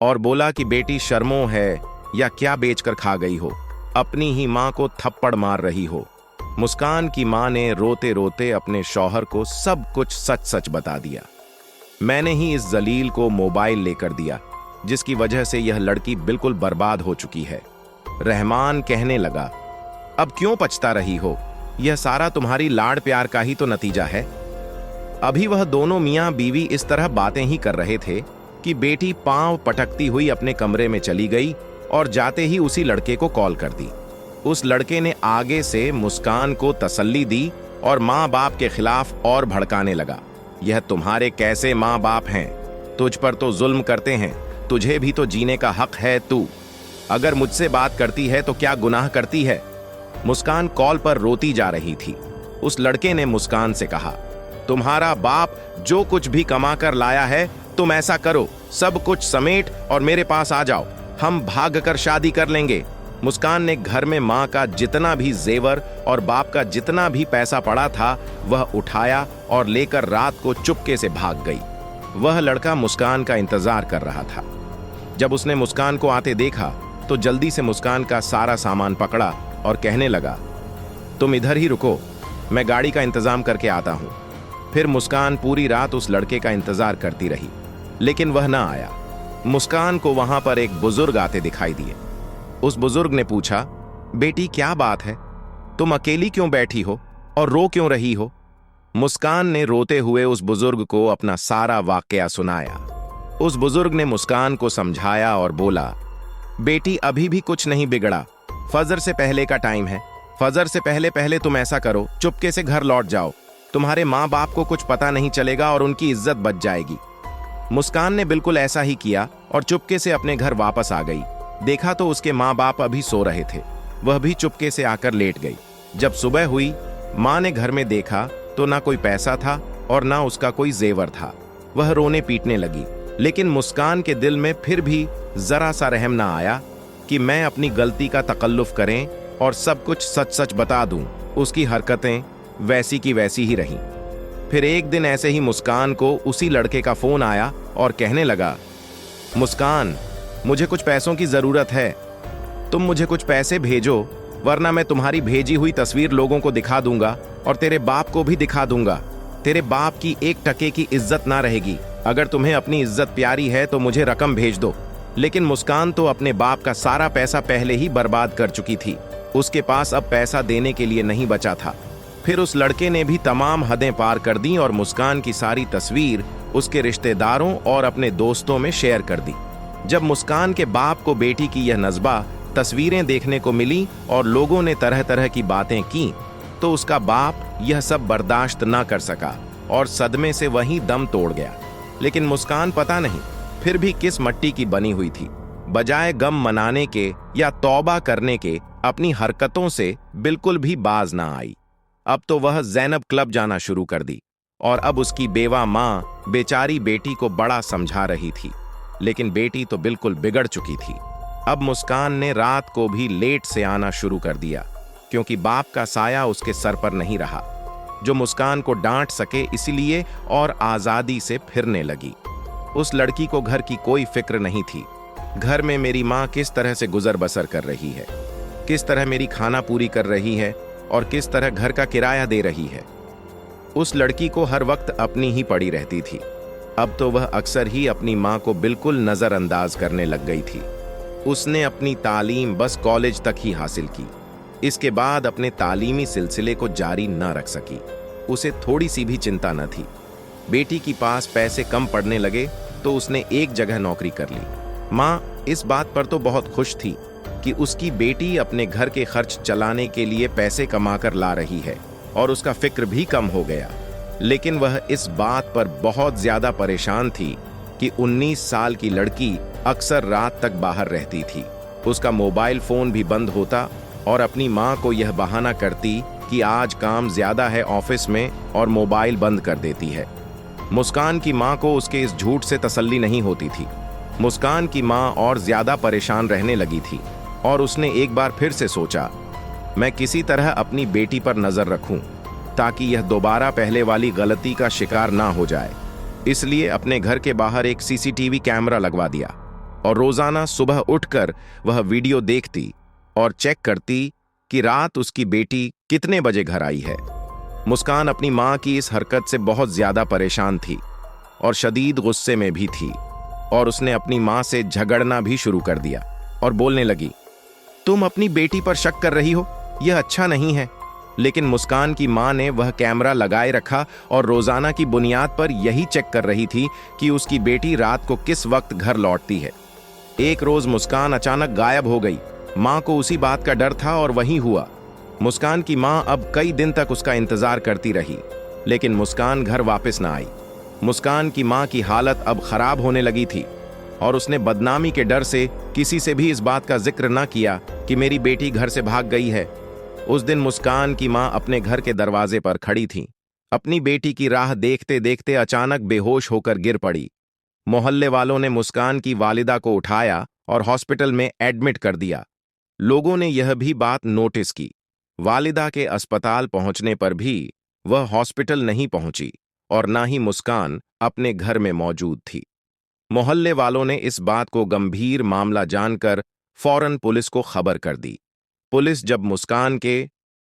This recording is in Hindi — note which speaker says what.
Speaker 1: और बोला कि बेटी शर्मो है या क्या बेचकर खा गई हो, अपनी ही माँ को थप्पड़ मार रही हो। मुस्कान की माँ ने रोते रोते अपने शौहर को सब कुछ सच सच बता दिया। मैंने ही इस जलील को मोबाइल लेकर दिया, जिसकी वजह से यह लड़की बिल्कुल बर्बाद हो चुकी है। रहमान कहने लगा, अब क्यों पछता रही हो, यह सारा तुम्हारी लाड़ प्यार का ही तो नतीजा है। अभी वह दोनों मियां बीवी इस तरह बातें ही कर रहे थे कि बेटी पांव पटकती हुई अपने कमरे में चली गई और जाते ही उसी लड़के को कॉल कर दी। उस लड़के ने आगे से मुस्कान को तसल्ली दी और माँ बाप के खिलाफ और भड़काने लगा। यह तुम्हारे कैसे माँ बाप हैं, तुझ पर तो जुल्म करते हैं, तुझे भी तो जीने का हक है। तू अगर मुझसे बात करती है तो क्या गुनाह करती है। मुस्कान कॉल पर रोती जा रही थी। उस लड़के ने मुस्कान से कहा, तुम्हारा बाप जो कुछ भी कमा कर लाया है, तुम ऐसा करो, सब कुछ समेट और मेरे पास आ जाओ, हम भाग कर शादी कर लेंगे। मुस्कान ने घर में माँ का जितना भी जेवर और बाप का जितना भी पैसा पड़ा था वह उठाया और लेकर रात को चुपके से भाग गई। वह लड़का मुस्कान का इंतजार कर रहा था। जब उसने मुस्कान को आते देखा तो जल्दी से मुस्कान का सारा सामान पकड़ा और कहने लगा, तुम इधर ही रुको, मैं गाड़ी का इंतजाम करके आता हूं। फिर मुस्कान पूरी रात उस लड़के का इंतजार करती रही, लेकिन वह ना आया। मुस्कान को वहां पर एक बुजुर्ग आते दिखाई दिए। उस बुजुर्ग ने पूछा, बेटी क्या बात है, तुम अकेली क्यों बैठी हो और रो क्यों रही हो। मुस्कान ने रोते हुए उस बुजुर्ग को अपना सारा वाकया सुनाया। उस बुजुर्ग ने मुस्कान को समझाया और बोला, बेटी अभी भी कुछ नहीं बिगड़ा, फजर से पहले का टाइम है, फजर से पहले पहले तुम ऐसा करो, चुपके से घर लौट जाओ, तुम्हारे माँ बाप को कुछ पता नहीं चलेगा और उनकी इज्जत बच जाएगी। मुस्कान ने बिल्कुल ऐसा ही किया और चुपके से अपने घर वापस आ गई। देखा तो उसके माँ बाप अभी सो रहे थे, वह भी चुपके से आकर लेट गई। जब सुबह हुई, माँ ने घर में देखा तो ना कोई पैसा था और ना उसका कोई जेवर था। वह रोने पीटने लगी, लेकिन मुस्कान के दिल में फिर भी जरा सा रहम ना आया कि मैं अपनी गलती का तकल्लुफ करें और सब कुछ सच सच बता दूं। उसकी हरकतें वैसी की वैसी ही रहीं। फिर एक दिन ऐसे ही मुस्कान को उसी लड़के का फोन आया और कहने लगा, मुस्कान मुझे कुछ पैसों की जरूरत है, तुम मुझे कुछ पैसे भेजो, वरना मैं तुम्हारी भेजी हुई तस्वीर लोगों को दिखा दूंगा और तेरे बाप को भी दिखा दूंगा। तेरे बाप की एक टके की इज्जत ना रहेगी। अगर तुम्हें अपनी इज्जत प्यारी है तो मुझे रकम भेज दो। लेकिन मुस्कान तो अपने बाप का सारा पैसा पहले ही बर्बाद कर चुकी थी, उसके पास अब पैसा देने के लिए नहीं बचा था। फिर उस लड़के ने भी तमाम हदें पार कर दी और मुस्कान की सारी तस्वीर उसके रिश्तेदारों और अपने दोस्तों में शेयर कर दी। जब मुस्कान के बाप को बेटी की यह नज़्बा तस्वीरें देखने को मिली और लोगों ने तरह तरह की बातें की, तो उसका बाप यह सब बर्दाश्त ना कर सका और सदमे से वहीं दम तोड़ गया। लेकिन मुस्कान पता नहीं फिर भी किस मट्टी की बनी हुई थी। बजाय गम मनाने के या तौबा करने के, अपनी हरकतों से बिल्कुल भी बाज ना आई। अब तो वह ज़ैनब क्लब जाना शुरू कर दी और अब उसकी बेवा माँ बेचारी बेटी को बड़ा समझा रही थी, लेकिन बेटी तो बिल्कुल बिगड़ चुकी थी। अब मुस्कान ने रात को भी लेट से आना शुरू कर दिया, क्योंकि बाप का साया उसके सर पर नहीं रहा जो मुस्कान को डांट सके, इसलिए और आज़ादी से फिरने लगी। उस लड़की को घर की कोई फिक्र नहीं थी। घर में मेरी माँ किस तरह से गुजर बसर कर रही है, किस तरह मेरी खाना पूरी कर रही है और किस तरह घर का किराया दे रही है, उस लड़की को हर वक्त अपनी ही पड़ी रहती थी। अब तो वह अक्सर ही अपनी माँ को बिल्कुल नज़रअंदाज करने लग गई थी। उसने अपनी तालीम बस कॉलेज तक ही हासिल की, इसके बाद अपने तालीमी सिलसिले को जारी न रख सकी। उसे थोड़ी सी भी चिंता न थी। बेटी के पास पैसे कम पड़ने लगे तो उसने एक जगह नौकरी कर ली। माँ इस बात पर तो बहुत खुश थी कि उसकी बेटी अपने घर के खर्च चलाने के लिए पैसे कमाकर ला रही है और उसका फिक्र भी कम हो गया। लेकिन वह इस बात पर बहुत ज्यादा परेशान थी कि 19 साल की लड़की अक्सर रात तक बाहर रहती थी। उसका मोबाइल फोन भी बंद होता और अपनी माँ को यह बहाना करती कि आज काम ज्यादा है ऑफिस में और मोबाइल बंद कर देती है। मुस्कान की माँ को उसके इस झूठ से तसल्ली नहीं होती थी। मुस्कान की माँ और ज्यादा परेशान रहने लगी थी और उसने एक बार फिर से सोचा, मैं किसी तरह अपनी बेटी पर नजर रखूं ताकि यह दोबारा पहले वाली गलती का शिकार ना हो जाए। इसलिए अपने घर के बाहर एक सीसीटीवी कैमरा लगवा दिया। और रोजाना सुबह उठकर वह वीडियो देखती और चेक करती कि रात उसकी बेटी कितने बजे घर आई है। मुस्कान अपनी मां की इस हरकत से बहुत ज्यादा परेशान थी और शदीद गुस्से में भी थी और उसने अपनी मां से झगड़ना भी शुरू कर दिया और बोलने लगी, तुम अपनी बेटी पर शक कर रही हो, यह अच्छा नहीं है। लेकिन मुस्कान की मां ने वह कैमरा लगाए रखा और रोजाना की बुनियाद पर यही चेक कर रही थी कि उसकी बेटी रात को किस वक्त घर लौटती है। एक रोज मुस्कान अचानक गायब हो गई। मां को उसी बात का डर था और वही हुआ। मुस्कान की मां अब कई दिन तक उसका इंतजार करती रही, लेकिन मुस्कान घर वापस न आई। मुस्कान की मां की हालत अब खराब होने लगी थी और उसने बदनामी के डर से किसी से भी इस बात का जिक्र न किया कि मेरी बेटी घर से भाग गई है। उस दिन मुस्कान की मां अपने घर के दरवाजे पर खड़ी थी। अपनी बेटी की राह देखते देखते अचानक बेहोश होकर गिर पड़ी। मोहल्ले वालों ने मुस्कान की वालिदा को उठाया और हॉस्पिटल में एडमिट कर दिया। लोगों ने यह भी बात नोटिस की, वालिदा के अस्पताल पहुंचने पर भी वह हॉस्पिटल नहीं पहुंची और ना ही मुस्कान अपने घर में मौजूद थी। मोहल्ले वालों ने इस बात को गंभीर मामला जानकर फौरन पुलिस को खबर कर दी। पुलिस जब मुस्कान के